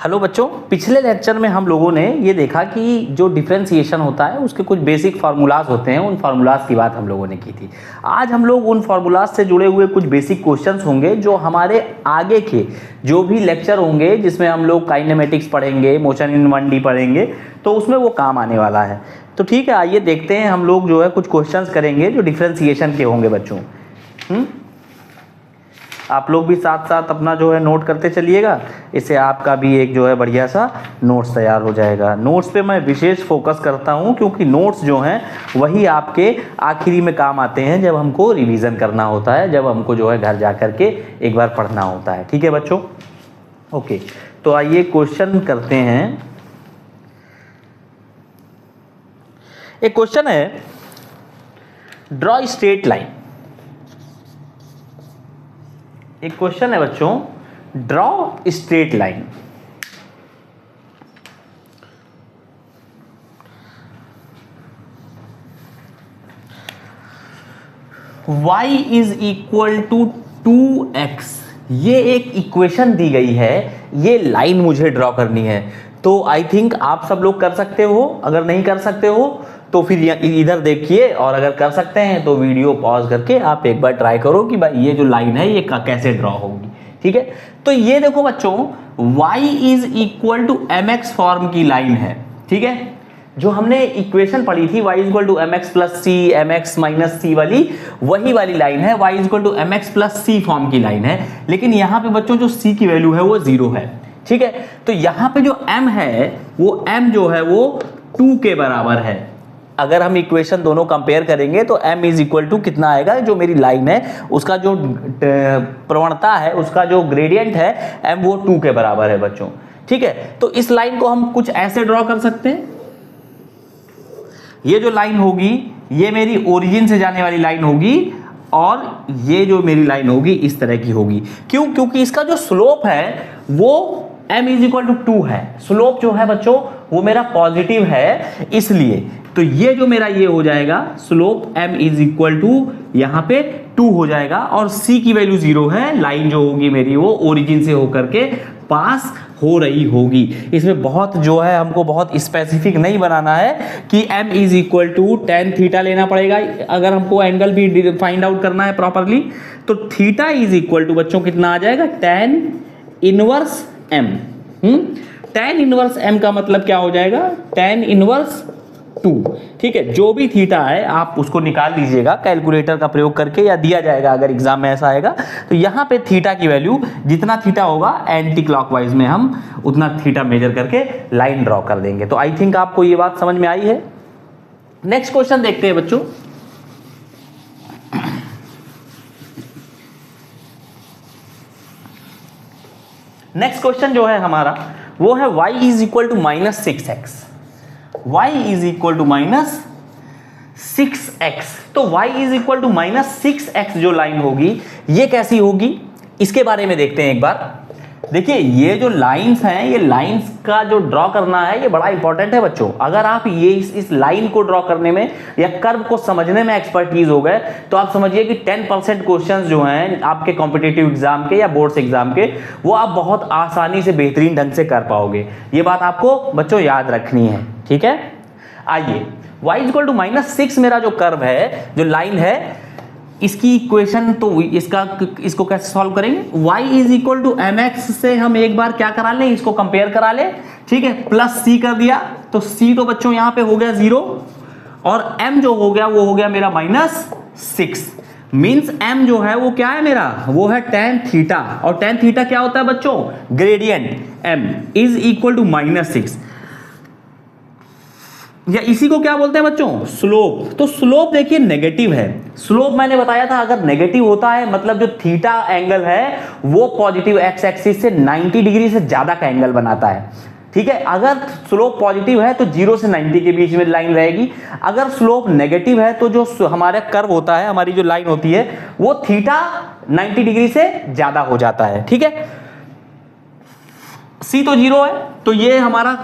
Hello बच्चों, पिछले lecture में हम लोगों ने ये देखा कि जो डिफरेंशिएशन होता है उसके कुछ बेसिक फार्मूलाज होते हैं, उन फार्मूलाज की बात हम लोगों ने की थी। आज हम लोग उन फार्मूलाज से जुड़े हुए कुछ बेसिक क्वेश्चंस होंगे जो हमारे आगे के जो भी लेक्चर होंगे जिसमें हम लोग काइनेमेटिक्स पढ़ेंगे, मोशन इन 1D पढ़ेंगे, तो उसमें वो काम आने वाला है। तो ठीक है, आइए देखते हैं। हम लोग जो है कुछ क्वेश्चंस करेंगे जो डिफरेंशिएशन के होंगे बच्चों। आप लोग भी साथ साथ अपना जो है नोट करते चलिएगा, इससे आपका भी एक जो है बढ़िया सा नोट्स तैयार हो जाएगा। नोट्स पे मैं विशेष फोकस करता हूं क्योंकि नोट्स जो हैं वही आपके आखिरी में काम आते हैं जब हमको रिवीजन करना होता है, जब हमको जो है घर जा कर के एक बार पढ़ना होता है। ठीक है बच्चों, ओके। तो आइए क्वेश्चन करते हैं। एक क्वेश्चन है, ड्रॉ स्ट्रेट लाइन। एक क्वेश्चन है बच्चों, draw straight line. y is equal to 2x, ये एक इक्वेशन दी गई है, ये लाइन मुझे ड्रॉ करनी है। तो आई थिंक आप सब लोग कर सकते हो। अगर नहीं कर सकते हो तो फिर इधर देखिए, और अगर कर सकते हैं तो वीडियो पॉज करके आप एक बार ट्राई करो कि भाई ये जो लाइन है ये कैसे ड्रॉ होगी। ठीक है, तो ये देखो बच्चों, y is equal to mx form की लाइन है। ठीक है, जो हमने इक्वेशन पढ़ी थी y is equal to mx plus c, mx minus c वाली, वही वाली लाइन है। y is equal to mx plus c form की लाइन है, लेकिन यहाँ पे बच्चों जो c की वैल्यू है वो 0 है। ठीक है, तो यहाँ पे जो m है वो m जो है वो 2 के बराबर है। अगर हम इक्वेशन दोनों कंपेयर करेंगे तो m इज इक्वल टू कितना आएगा, जो मेरी लाइन है उसका जो प्रवणता है, उसका जो ग्रेडियंट है m वो 2 के बराबर है बच्चों। ठीक है, तो इस लाइन को हम कुछ ऐसे ड्रॉ कर सकते हैं। ये जो लाइन होगी ये मेरी ओरिजिन से जाने वाली लाइन होगी, और ये जो मेरी लाइन होगी इस तरह की होगी। क्यों? क्योंकि इसका जो स्लोप है वो m इज इक्वल टू 2 है। स्लोप जो है बच्चों वो मेरा पॉजिटिव है, इसलिए तो ये जो मेरा ये हो जाएगा slope m is equal to यहाँ पे 2 हो जाएगा, और c की वैल्यू 0 है। लाइन जो होगी मेरी वो ओरिजिन से होकर के पास हो रही होगी। इसमें बहुत जो है हमको बहुत स्पेसिफिक नहीं बनाना है कि m is equal to tan theta लेना पड़ेगा अगर हमको एंगल भी फाइंड आउट करना है प्रॉपरली। तो थीटा इज इक्वल टू बच्चों कितना आ जाएगा, tan inverse m। tan inverse m का मतलब क्या हो जाएगा, tan इनवर्स 2। ठीक है, जो भी थीटा है आप उसको निकाल लीजिएगा कैलकुलेटर का प्रयोग करके, या दिया जाएगा अगर एग्जाम में ऐसा आएगा। तो यहाँ पे थीटा की वैल्यू जितना थीटा होगा एंटी क्लॉकवाइज में हम उतना थीटा मेजर करके लाइन ड्रॉ कर देंगे। तो आई थिंक आपको ये बात समझ में आई है। नेक्स्ट क्वेश्चन देखते हैं बच्चों। नेक्स्ट क्वेश्चन जो है हमारा वो है y is equal to minus 6x। y is equal to minus 6x। तो y is equal to minus 6x जो लाइन होगी ये कैसी होगी, इसके बारे में देखते हैं एक बार। देखिए, ये जो लाइंस हैं, ये लाइंस का जो ड्रॉ करना है ये बड़ा इंपॉर्टेंट है बच्चों। अगर आप ये इस लाइन को ड्रॉ करने में या कर्व को समझने में एक्सपर्टीज हो गए तो आप समझिए कि 10% क्वेश्चंस जो हैं आपके कॉम्पिटिटिव एग्जाम के या बोर्ड्स एग्जाम के, वो आप बहुत आसानी से बेहतरीन ढंग से कर पाओगे। ये बात आपको बच्चों याद रखनी है। ठीक है, आइए, y is equal to minus 6 मेरा जो कर्व है, जो लाइन है, इसकी इक्वेशन तो इसको कैसे सॉल्व करेंगे। y is equal to mx से हम एक बार क्या करा लें, इसको कंपेयर करा ले। ठीक है, प्लस c कर दिया तो c तो बच्चों यहाँ पे हो गया 0, और m जो हो गया वो हो गया मेरा माइनस 6। मीन्स m जो है वो क्या है मेरा, वो है tan थीटा, और tan थीटा क्या होता है बच्चों, gradient m is equal to minus 6, या इसी को क्या बोलते हैं बच्चों, स्लोप। तो स्लोप देखिए नेगेटिव है। स्लोप मैंने बताया था अगर नेगेटिव होता है मतलब जो थीटा एंगल है वो पॉजिटिव एक्स एक्सिस से 90 डिग्री से ज्यादा का एंगल बनाता है। ठीक है, अगर स्लोप पॉजिटिव है तो 0 से 90 के बीच में लाइन रहेगी। अगर स्लोप नेगेटिव है तो जो हमारा कर्व होता है, हमारी जो लाइन होती है, वो थीटा 90 डिग्री से ज्यादा हो जाता है। ठीक है, c तो 0 है, तो ये हमारा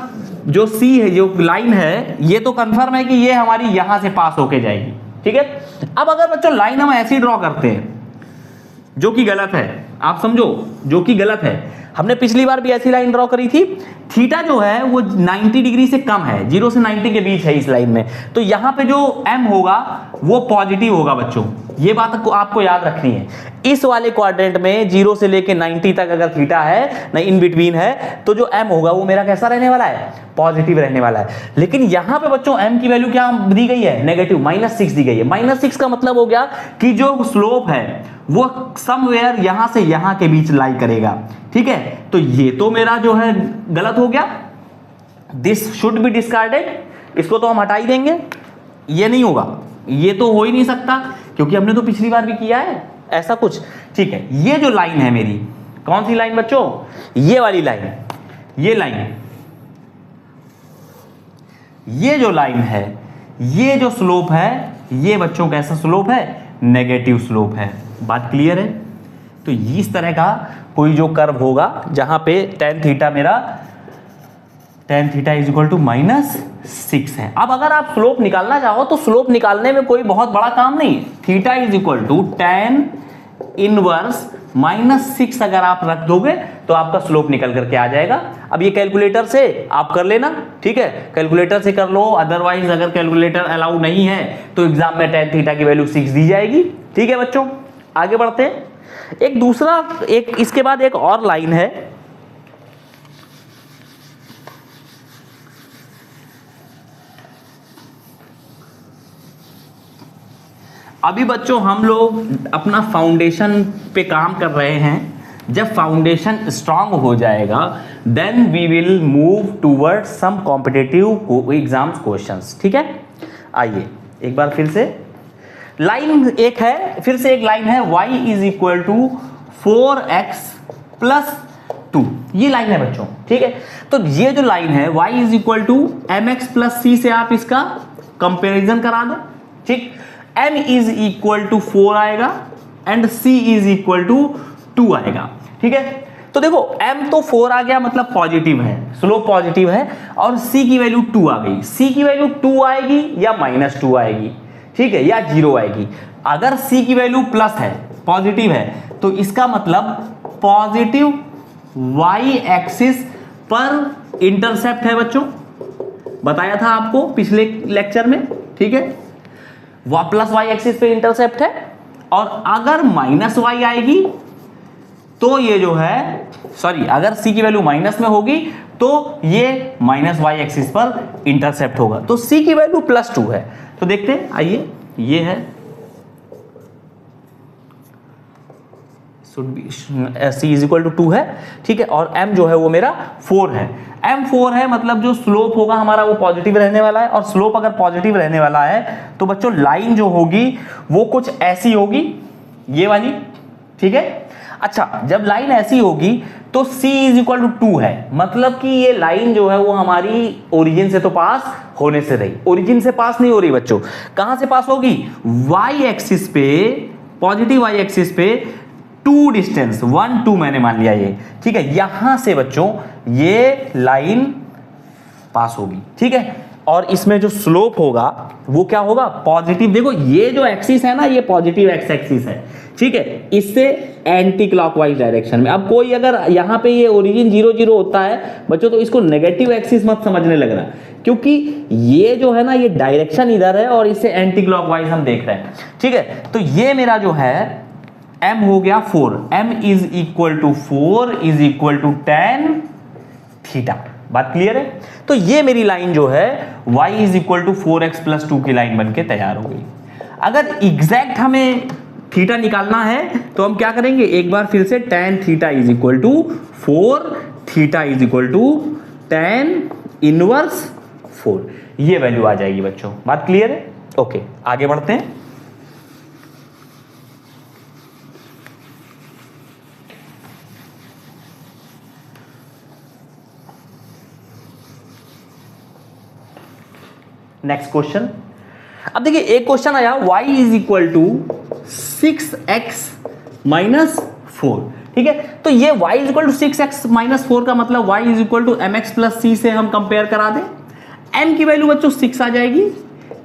जो c है, जो लाइन है, ये तो कंफर्म है कि ये हमारी यहां से पास होके जाएगी। ठीक है, अब अगर बच्चों लाइन हम ऐसी ड्रॉ करते हैं जो कि गलत है, आप समझो जो कि गलत है, हमने पिछली बार भी ऐसी लाइन ड्रॉ करी थी, थीटा जो है वो 90 डिग्री से कम है, 0 से 90 के बीच है इस लाइन में, तो यहां पे जो m होगा वो पॉजिटिव होगा बच्चों, ये बात आपको याद रखनी है। इस वाले क्वाड्रेंट में 0 से लेके 90 तक अगर थीटा है ना, इन बिटवीन है, तो जो m होगा वो मेरा कैसा रहने वाला है, पॉजिटिव रहने वाला है। लेकिन यहां पे बच्चों m की वैल्यू क्या दी गई है, नेगेटिव, -6 दी गई है। -6 का मतलब हो गया कि जो स्लोप है वो समवेयर यहां से यहां के बीच लाई करेगा, ठीक है। तो ये तो मेरा जो है गलत हो गया, दिस शुड बी डिस्कार्डेड, इसको तो हम हटा ही देंगे, ये नहीं होगा, ये तो हो ही नहीं सकता, क्योंकि हमने तो पिछली बार भी किया है ऐसा कुछ, ठीक है। ये जो लाइन है मेरी, कौन सी लाइन बच्चों, ये वाली लाइन, ये लाइन, ये जो लाइन है, ये जो स्लोप है, ये बच्चों कैसा स्लोप है, नेगेटिव स्लोप है। बात क्लियर है। तो इस तरह का कोई जो कर्व होगा जहां पे tan थीटा मेरा, tan theta is equal to -6 है। अब अगर आप स्लोप निकालना चाहो तो स्लोप निकालने में कोई बहुत बड़ा काम नहीं, theta is equal to tan inverse -6 अगर आप रख दोगे तो आपका स्लोप निकल करके आ जाएगा। अब ये कैलकुलेटर से आप कर लेना, ठीक है, कैलकुलेटर से कर लो, अदरवाइज अगर कैलकुलेटर अलाउ नहीं है तो एग्जाम में tan थीटा की वैल्यू 6 दी जाएगी, ठीक है बच्चों। आगे बढ़ते हैं। एक दूसरा, एक इसके बाद एक और लाइन है, अभी बच्चों हम लोग अपना फाउंडेशन पे काम कर रहे हैं। जब फाउंडेशन स्ट्रांग हो जाएगा then we will move toward some competitive exams questions, ठीक है। आइए एक बार फिर से लाइन एक है, फिर से एक लाइन है, y is equal to 4x plus 2, ये लाइन है बच्चों, ठीक है। तो ये जो लाइन है y is equal to mx plus c से आप इसका कंपेरिजन करा दो, ठीक। m इज इक्वल टू 4 आएगा and c is equal to 2 आएगा, ठीक है। तो देखो m तो 4 आ गया, मतलब पॉजिटिव है, स्लोप पॉजिटिव है, और c की वैल्यू 2 आ गई। c की वैल्यू 2 आएगी या -2 आएगी, ठीक है, या 0 आएगी। अगर c की वैल्यू प्लस है, पॉजिटिव है, तो इसका मतलब पॉजिटिव y एक्सिस पर इंटरसेप्ट है बच्चों, बताया था आपको पिछले लेक्चर में, ठीक है। वह प्लस y एक्सिस पे इंटरसेप्ट है, और अगर -y आएगी तो ये जो है, सॉरी, अगर c की वैल्यू माइनस में होगी तो ये -y एक्सिस पर इंटरसेप्ट होगा। तो c की वैल्यू +2 है, तो देखते हैं, आइए, ये है c इज इक्वल टू 2 है, ठीक है, और m जो है वो मेरा 4 है। m 4 है, मतलब जो स्लोप होगा हमारा वो पॉजिटिव रहने वाला है, और स्लोप अगर पॉजिटिव रहने वाला है तो बच्चों लाइन जो होगी वो कुछ ऐसी होगी, ये वाली, ठीक है। अच्छा, जब लाइन ऐसी होगी तो c इज इक्वल टू 2 है, मतलब कि ये लाइन जो है वो हमारी ओरिजिन से तो पास होने से रही, ओरिजिन से पास नहीं हो रही बच्चों, कहां से पास होगी, y एक्सिस पे, पॉजिटिव y एक्सिस पे 2 डिस्टेंस 1 2 मैंने मान लिया ये, ठीक है। यहां से बच्चों ये लाइन पास होगी, ठीक है, और इसमें जो स्लोप होगा वो क्या होगा, पॉजिटिव। देखो ये जो एक्सिस है ना, ये पॉजिटिव एक्स एक्सिस है, ठीक है, इससे एंटी क्लॉकवाइज डायरेक्शन में। अब कोई अगर यहाँ पे ये ओरिजिन 0 0 होता है बच्चों, तो इसको नेगेटिव एक्सिस मत समझने लगना, क्योंकि ये जो है ना, ये डायरेक्शन इधर है और इससे एंटी क्लॉकवाइज हम देख रहे हैं, ठीक है। तो ये मेरा जो है m हो गया 4, m is equal to 4 is equal to tan theta. बात क्लियर है। तो ये मेरी लाइन जो है y is equal to 4x plus 2 की लाइन बनके तैयार हो गई। अगर एग्जैक्ट हमें थीटा निकालना है तो हम क्या करेंगे, एक बार फिर से tan theta is equal to 4, theta is equal to tan inverse 4, ये वैल्यू आ जाएगी बच्चों। बात क्लियर है। ओके, आगे बढ़ते हैं। Next question. अब देखिए एक क्वेश्चन आया, y is equal to 6x minus 4, ठीक है। तो ये y is equal to 6x minus 4 का मतलब y is equal to mx plus c से हम कंपेयर करा दें। m की वैल्यू बच्चों 6 आ जाएगी,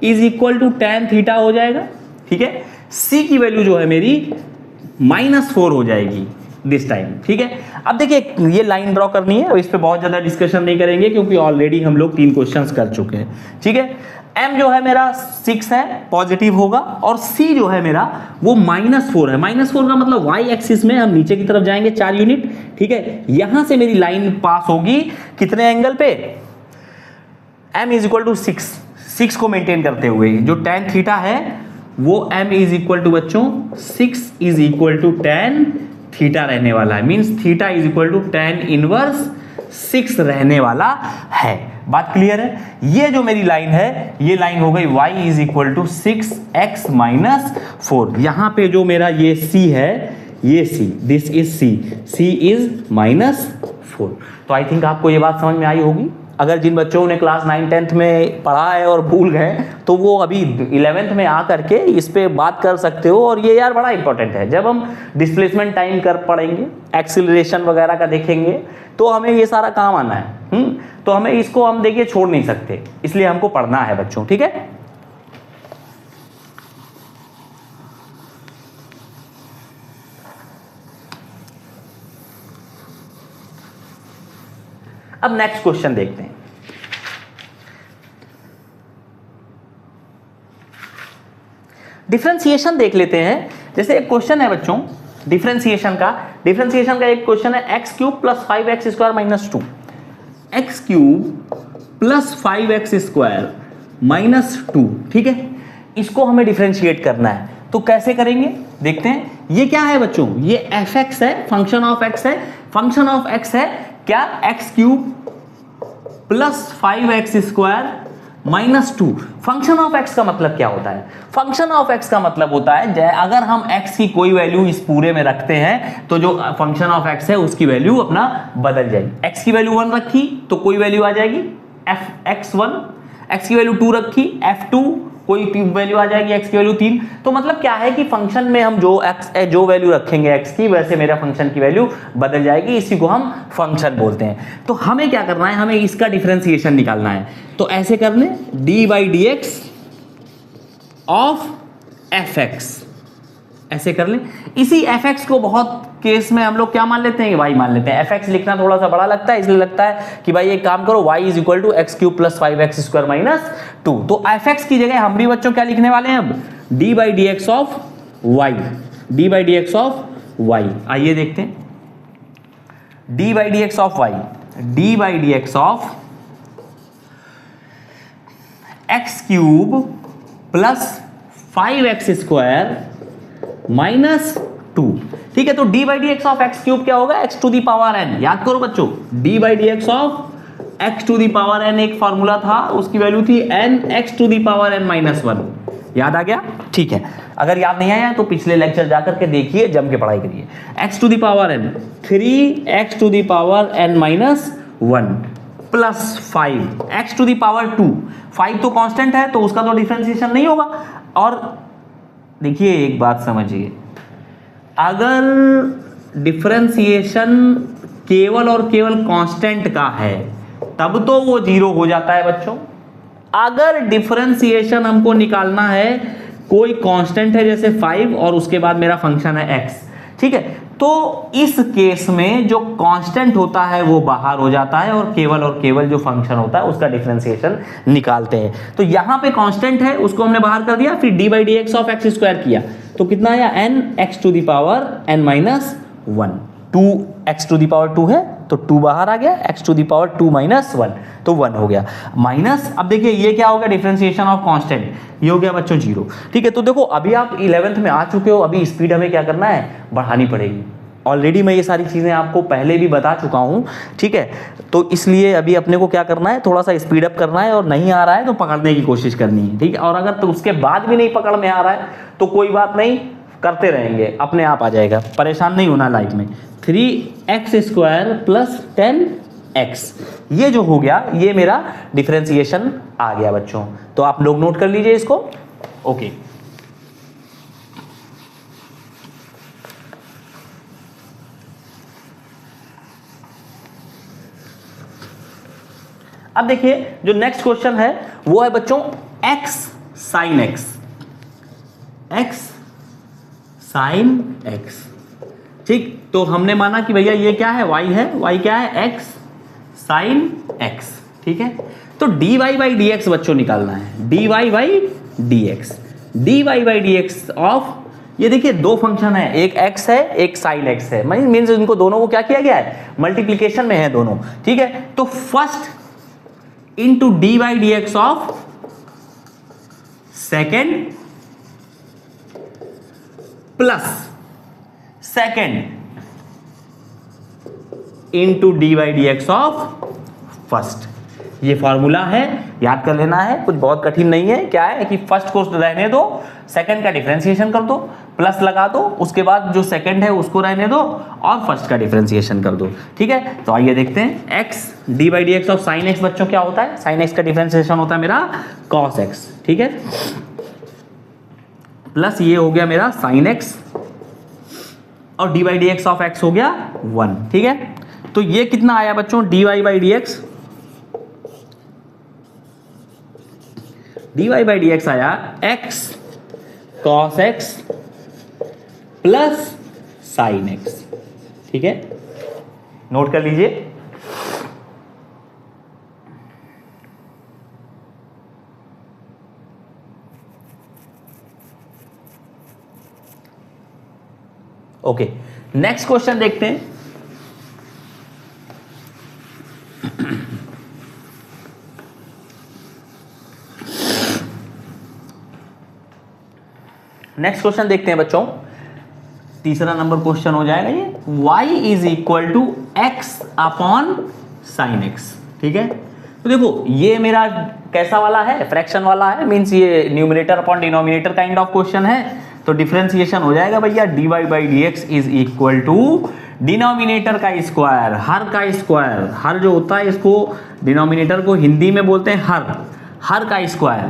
is equal to tan theta हो जाएगा, ठीक है। c की वैल्यू जो है मेरी -4 हो जाएगी, दिस टाइम। ठीक है, अब देखिए ये लाइन ड्रॉ करनी है और इस पे बहुत ज्यादा डिस्कशन नहीं करेंगे क्योंकि ऑलरेडी हम लोग 3 क्वेश्चंस कर चुके हैं। ठीक है, m जो है मेरा 6 है, पॉजिटिव होगा, और c जो है मेरा वो -4 है। -4 का मतलब y एक्सिस में हम नीचे की तरफ जाएंगे 4 यूनिट। ठीक है, यहां से मेरी लाइन पास होगी कितने एंगल पे, m इज इक्वल टू 6 को मेंटेन करते हुए। जो tan थीटा है वो m इज इक्वल टू बच्चों 6 is equal to tan theta रहने वाला है, means theta is equal to tan inverse 6 रहने वाला है। बात क्लियर है? ये जो मेरी लाइन है ये लाइन हो गई y is equal to 6x minus 4। यहां पे जो मेरा ये c है, ये c, this is c is -4। तो आई थिंक आपको ये बात समझ में आई होगी। अगर जिन बच्चों ने क्लास 9 10th में पढ़ा है और भूल गए तो वो अभी 11th में आ करके इस पे बात कर सकते हो। और ये यार बड़ा इंपॉर्टेंट है, जब हम डिस्प्लेसमेंट टाइम कर पढ़ेंगे, एक्सीलरेशन वगैरह का देखेंगे तो हमें ये सारा काम आना है। तो हमें इसको हम देखिए छोड़ नहीं सकते, इसलिए हमको पढ़ना है बच्चों। ठीक है, अब नेक्स्ट क्वेश्चन देखते हैं। डिफरेंशिएशन देख लेते हैं। जैसे एक क्वेश्चन है बच्चों डिफरेंशिएशन का एक क्वेश्चन है x cube plus 5x square minus 2, x cube plus 5x square minus 2। ठीक है, इसको हमें डिफरेंशिएट करना है, तो कैसे करेंगे देखते हैं। ये क्या है बच्चों, ये fx है, फंक्शन ऑफ x है। फंक्शन ऑफ x है क्या, x cube plus 5x square minus 2। Function of x का मतलब क्या होता है, फंक्शन ऑफ x का मतलब होता है अगर हम x की कोई वैल्यू इस पूरे में रखते हैं तो जो फंक्शन ऑफ x है उसकी वैल्यू अपना बदल जाएगी। x की वैल्यू 1 रखी तो कोई वैल्यू आ जाएगी fx1, x की वैल्यू 2 रखी f2 कोई वैल्यू आ जाएगी, x की वैल्यू 3। तो मतलब क्या है कि फंक्शन में हम जो वैल्यू रखेंगे x की, वैसे मेरा फंक्शन की वैल्यू बदल जाएगी। इसी को हम फंक्शन बोलते हैं। तो हमें क्या करना है, हमें इसका डिफरेंशिएशन निकालना है। तो ऐसे कर लें d/dx ऑफ fx, ऐसे कर लें। इसी fx को बहुत केस में हम लोग क्या मान लेते हैं, y मान लेते हैं। fx लिखना थोड़ा सा बड़ा लगता है, इसलिए लगता है कि भाई एक काम करो y is equal to x cube plus 5x square minus 2। तो fx की जगह हम भी बच्चों क्या लिखने वाले हैं अब, d/dx of y, d/dx of y। आइए देखते हैं, d/dx of y, d/dx of x cube plus 5x square minus 2। ठीक है, तो d/dx ऑफ एक्स क्यूब क्या होगा, x to the power n। याद करो बच्चों, d/dx of x to the power n एक फॉर्मूला था, उसकी वैल्यू थी n x to the power n minus 1। याद आ गया? ठीक है, अगर याद नहीं आया तो पिछले लेक्चर जाकर के देखिए, जम के पढ़ाई करिए। x to the power n 3x to the power n minus 1 plus 5x to the power 2। 5 तो कांस्टेंट है तो उसका तो डिफरेंशिएशन नहीं होगा। और देखिए एक बात समझिए, अगर डिफरेंशिएशन केवल और केवल कांस्टेंट का है तब तो वो 0 हो जाता है बच्चों। अगर डिफरेंशिएशन हमको निकालना है, कोई कांस्टेंट है जैसे 5 और उसके बाद मेरा फंक्शन है x, ठीक है, तो इस केस में जो कांस्टेंट होता है वो बाहर हो जाता है और केवल जो फंक्शन होता है उसका डिफरेंशिएशन निकालते हैं। तो यहां पे कांस्टेंट है, उसको हमने बाहर कर दिया, फिर d/dx ऑफ एक्स स्क्वायर किया तो कितना आया, n x to the power n minus 1। 2x to the power 2 है तो 2 बाहर आ गया, x to the power 2 minus 1 तो 1 हो गया माइनस। अब देखिए ये क्या हो गया, डिफरेंशिएशन ऑफ कांस्टेंट, ये हो गया बच्चों 0। ठीक है, तो देखो अभी आप 11th में आ चुके हो, अभी स्पीड हमें क्या करना है, बढ़ानी पड़ेगी। ऑलरेडी मैं ये सारी चीज़ें आपको पहले भी बता चुका हूँ। ठीक है, तो इसलिए अभी अपने को क्या करना है, थोड़ा सा स्पीड अप करना है, और नहीं आ रहा है तो पकड़ने की कोशिश करनी है। ठीक है, और अगर तो उसके बाद भी नहीं पकड़ में आ रहा है तो कोई बात नहीं, करते रहेंगे, अपने आप आ जाएगा, परेशान नहीं होना लाइफ में। 3x स्क्वायर प्लस 10x, ये जो हो गया ये मेरा डिफरेंशिएशन आ गया बच्चों। तो आप लोग नोट कर लीजिए इसको। ओके, अब देखिए जो नेक्स्ट क्वेश्चन है वो है बच्चों x sin x, x sin x। ठीक, तो हमने माना कि भैया ये क्या है, y है, y क्या है, x साइन x, ठीक है। तो dy बाई डी एक्स बच्चों निकालना है, dy by d x, dy by d x of, ये देखिए दो फंक्शन है, एक x है एक साइन x है, मीन्स इनको दोनों को क्या किया गया है, मल्टीप्लीकेशन में है दोनों, ठीक है। तो first into D by d x of second plus second into D by d x of first, ये फॉर्मूला है, याद कर लेना है, कुछ बहुत कठिन नहीं है। क्या है कि फर्स्ट को रहने दो, सेकंड का डिफरेंशिएशन कर दो, प्लस लगा दो, उसके बाद जो सेकंड है उसको रहने दो और फर्स्ट का डिफरेंशिएशन कर दो, ठीक है। तो आइए देखते हैं, x d by d x of sine x बच्चों क्या होता है, साइन एक्स का डिफरेंशिएशन होता है मेरा कॉस एक्स, ठीक है, प्लस ये हो गया मेरा साइन एक्स और D by d x of x हो गया 1, ठीक है। तो ये कितना आया बच्चों, d y by d x, d y by d x आया x cos x plus sine x, ठीक है, नोट कर लीजिए। ओके, नेक्स्ट क्वेश्चन देखते हैं। नेक्स्ट क्वेश्चन देखते हैं बच्चों, तीसरा नंबर क्वेश्चन हो जाएगा ये, y is equal to x upon sine x, ठीक है। तो देखो ये मेरा कैसा वाला है, फ्रैक्शन वाला है, मीन्स ये numerator upon denominator kind of question है। तो डिफरेंशिएशन हो जाएगा भैया, d y by d x is equal to denominator का स्क्वायर, हर का स्क्वायर, हर जो होता है इसको डिनोमिनेटर को हिंदी में बोलते हैं हर, हर का स्क्वायर,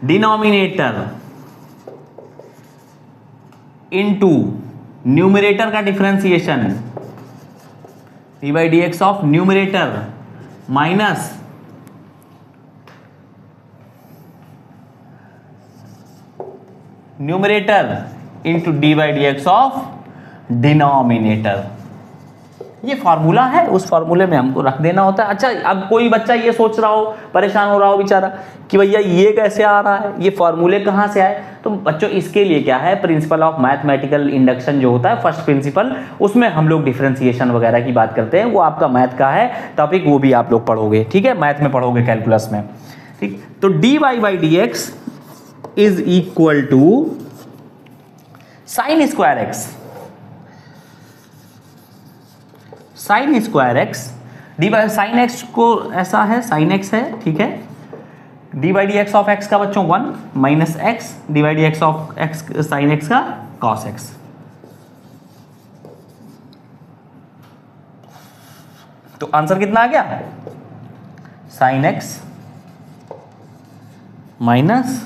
डिनोमिनेटर इनटू न्यूमरेटर का differentiation, D by d x of numerator minus numerator into D by d x of denominator. ये फॉर्मूला है, उस फॉर्मूले में हमको रख देना होता है। अच्छा, अब कोई बच्चा ये सोच रहा हो, परेशान हो रहा हो बेचारा कि भैया ये कैसे आ रहा है, ये फॉर्मूले कहाँ से आए। तो बच्चों इसके लिए क्या है, प्रिंसिपल ऑफ मैथमेटिकल इंडक्शन जो होता है, फर्स्ट प्रिंसिपल, उसमें हम लोग डिफरेंशिएशन वगैरह की बात करते हैं। वो आपका मैथ का है टॉपिक, वो भी आप लोग पढ़ोगे, ठीक है, मैथ में पढ़ोगे, कैलकुलस में, ठीक। तो d y by d x is equal to sine square x, sine square x, d by sine x को ऐसा है, साइन एक्स है, ठीक है, d by d x of x का बच्चों 1 minus x d by d x of x sine x का cos x. तो आंसर कितना आ गया, sine x minus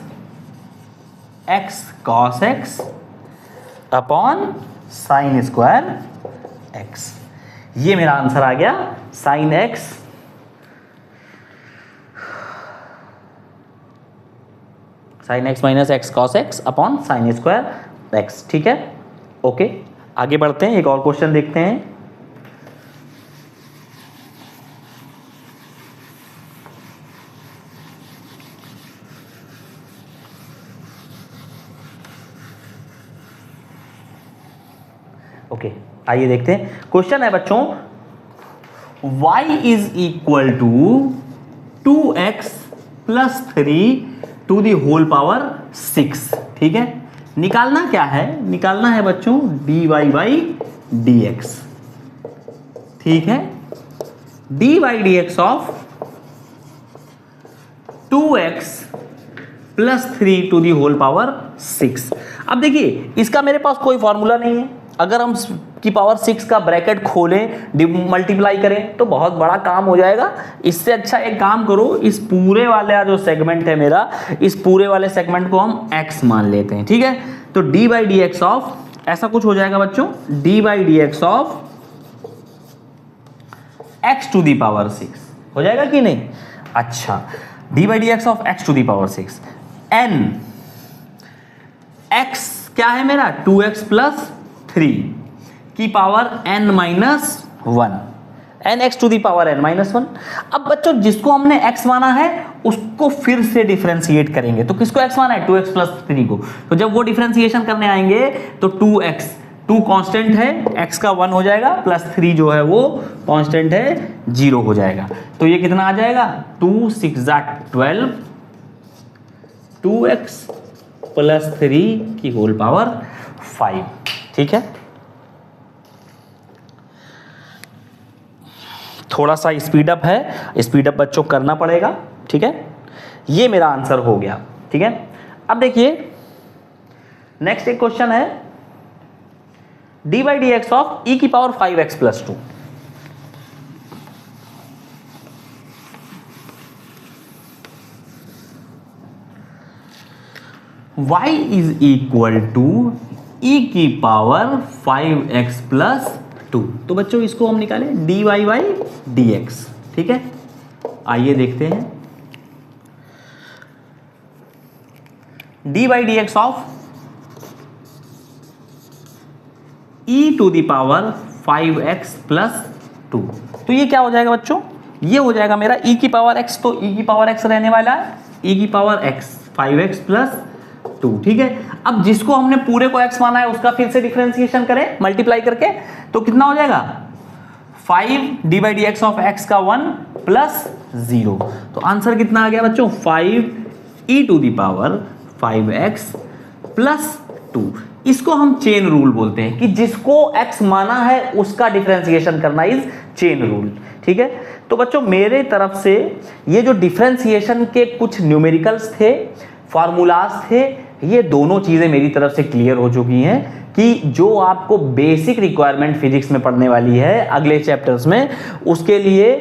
x cos x upon sine square x. ये मेरा आंसर आ गया, sine x minus x cos x upon sine square x, ठीक है। ओके, आगे बढ़ते हैं, एक और क्वेश्चन देखते हैं। ओके, आइए देखते हैं, क्वेश्चन है बच्चों, y is equal to 2x plus 3 to the whole power 6, ठीक है। निकालना क्या है, निकालना है बच्चों dy बाई डी एक्स, ठीक है, dy by d x of 2x plus 3 to the whole power 6। अब देखिए इसका मेरे पास कोई फॉर्मूला नहीं है, अगर हम की पावर 6 का ब्रैकेट खोलें, मल्टीप्लाई करें तो बहुत बड़ा काम हो जाएगा। इससे अच्छा एक काम करो, इस पूरे वाला जो सेगमेंट है मेरा, इस पूरे वाले सेगमेंट को हम x मान लेते हैं, ठीक है। तो d by d x of ऐसा कुछ हो जाएगा बच्चों, d by d x of x to the power 6 हो जाएगा कि नहीं। अच्छा, d by d x of x to the power 6, n x क्या है मेरा 2x प्लस 3, की power n minus 1, nx to the power n minus 1। अब बच्चों जिसको हमने x माना है उसको फिर से डिफरेंशिएट करेंगे। तो किसको x माना है? 2x प्लस 3 को। तो जब वो डिफरेंशिएशन करने आएंगे तो 2x, 2 कांस्टेंट है, x का 1 हो जाएगा, प्लस 3 जो है वो कांस्टेंट है, 0 हो जाएगा। तो ये कितना आ जाएगा? 2 6 12, 2x प्लस 3 की होल पावर 5। ठीक है, थोड़ा सा स्पीड अप है, स्पीड अप बच्चों करना पड़ेगा। ठीक है, ये मेरा आंसर हो गया। ठीक है, अब देखिए नेक्स्ट एक क्वेश्चन है d by d x of e की power 5x plus 2। y is equal to e की पावर 5x प्लस 2। तो बच्चों इसको हम निकालें dy बाई dx। ठीक है, आइए देखते हैं d by d x of e to the power 5x plus 2। तो ये क्या हो जाएगा बच्चों? ये हो जाएगा मेरा e की पावर x। तो e की पावर x रहने वाला है e की पावर x 5x प्लस 2। ठीक है, अब जिसको हमने पूरे को x माना है उसका फिर से डिफरेंशिएशन करें मल्टीप्लाई करके, तो कितना हो जाएगा? 5 D by d x of x का 1 प्लस 0। तो आंसर कितना आ गया बच्चों? 5 e to the power 5x plus 2। इसको हम चेन रूल बोलते हैं कि जिसको x माना है उसका डिफरेंशिएशन करना इज चेन रूल। ठीक है, तो बच्चों मेरे तरफ से ये जो डिफरेंशिएशन के कुछ न्यूमेरिकल्स थे, फार्मूलाज थे, ये दोनों चीजें मेरी तरफ से क्लियर हो चुकी हैं कि जो आपको बेसिक रिक्वायरमेंट फिजिक्स में पढ़ने वाली है अगले चैप्टर्स में, उसके लिए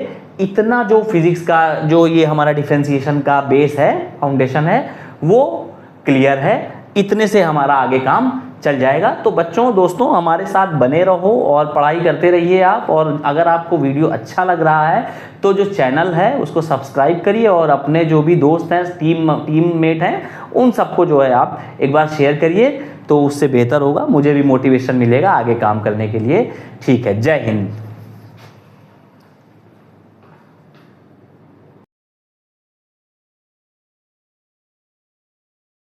इतना जो फिजिक्स का जो ये हमारा डिफरेंशिएशन का बेस है, फाउंडेशन है, वो क्लियर है। इतने से हमारा आगे काम चल जाएगा। तो बच्चों दोस्तों हमारे साथ बने रहो और पढ़ाई करते रहिए आप। और अगर आपको वीडियो अच्छा लग रहा है तो जो चैनल है उसको सब्सक्राइब करिए और अपने जो भी दोस्त हैं, टीम मेट हैं, उन सबको जो है आप एक बार शेयर करिए, तो उससे बेहतर होगा, मुझे भी मोटिवेशन मिलेगा आगे काम करने के लिए। ठीक है, जय हिंद।